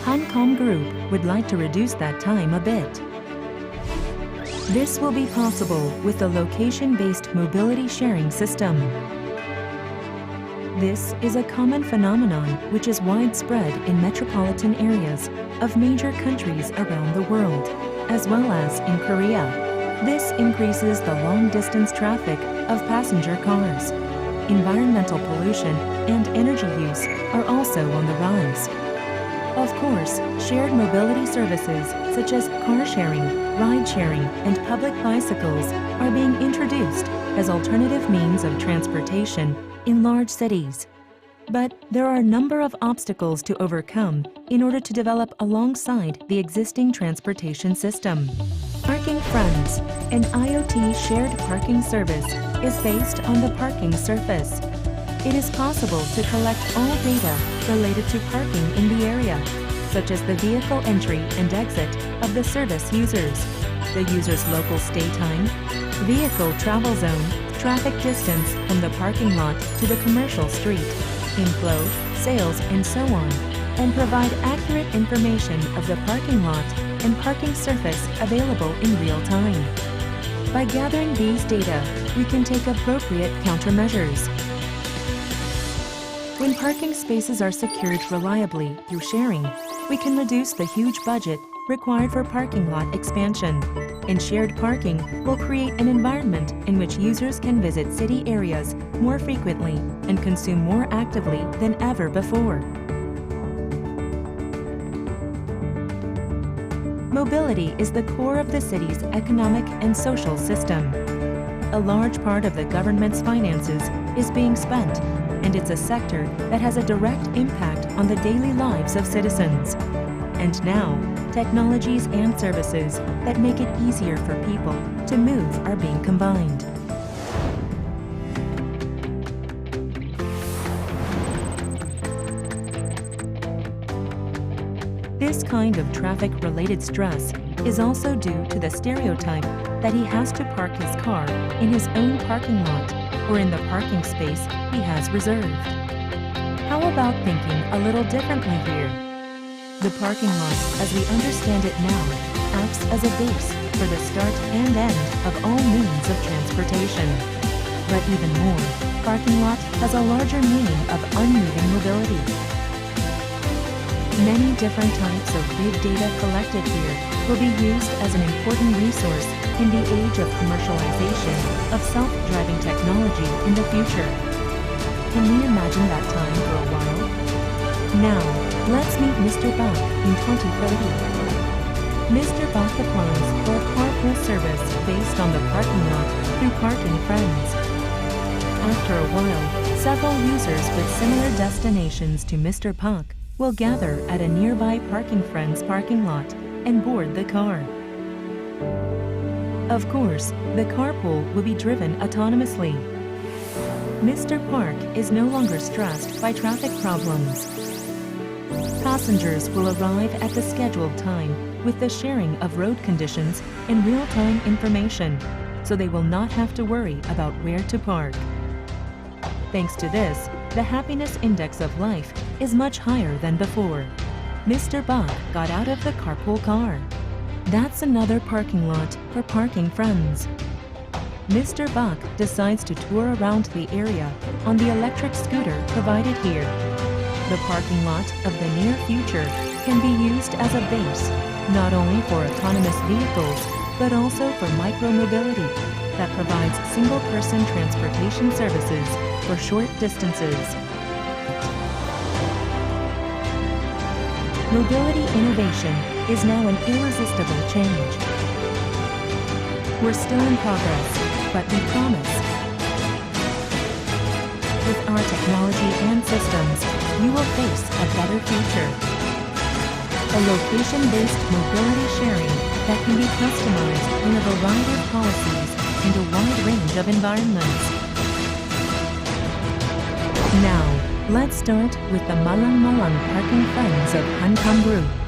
HanCom Group would like to reduce that time a bit. This will be possible with the location-based mobility sharing system. This is a common phenomenon which is widespread in metropolitan areas of major countries around the world, as well as in Korea. This increases the long-distance traffic of passenger cars. Environmental pollution and energy use are also on the rise. Of course, shared mobility services such as car sharing, ride sharing, and public bicycles are being introduced as alternative means of transportation in large cities. But there are a number of obstacles to overcome in order to develop alongside the existing transportation system. Parking Friends, an IoT shared parking service, is based on the parking surface. It is possible to collect all data related to parking in the area, such as the vehicle entry and exit of the service users, the user's local stay time, vehicle travel zone, traffic distance from the parking lot to the commercial street, inflow, sales, and so on, and provide accurate information of the parking lot and parking surface available in real time. By gathering these data, we can take appropriate countermeasures. When parking spaces are secured reliably through sharing, we can reduce the huge budget required for parking lot expansion. And shared parking will create an environment in which users can visit city areas more frequently and consume more actively than ever before. Mobility is the core of the city's economic and social system. A large part of the government's finances is being spent, and it's a sector that has a direct impact on the daily lives of citizens. And now, technologies and services that make it easier for people to move are being combined. This kind of traffic-related stress is also due to the stereotype that he has to park his car in his own parking lot or in the parking space he has reserved. How about thinking a little differently here? The parking lot, as we understand it now, acts as a base for the start and end of all means of transportation. But even more, parking lot has a larger meaning of unmoving mobility. Many different types of big data collected here will be used as an important resource in the age of commercialization of self-driving technology in the future. Can we imagine that time for a while? Now, let's meet Mr. Bach in 2030. Mr. Bach applies for a carpool service based on the parking lot through Parking Friends. After a while, several users with similar destinations to Mr. Bach will gather at a nearby Parking Friends parking lot and board the car. Of course, the carpool will be driven autonomously. Mr. Park is no longer stressed by traffic problems. Passengers will arrive at the scheduled time with the sharing of road conditions and real-time information, so they will not have to worry about where to park. Thanks to this, the happiness index of life is much higher than before. Mr. Bach got out of the carpool car. That's another parking lot for Parking Friends. Mr. Bach decides to tour around the area on the electric scooter provided here. The parking lot of the near future can be used as a base, not only for autonomous vehicles, but also for micromobility that provides single-person transportation services for short distances. Mobility innovation is now an irresistible change. We're still in progress, but we promise. With our technology and systems, you will face a better future. A location-based mobility sharing that can be customized in a variety of policies and a wide range of environments. Now, let's start with the Malang Malang Parking Friends of HanCom Group.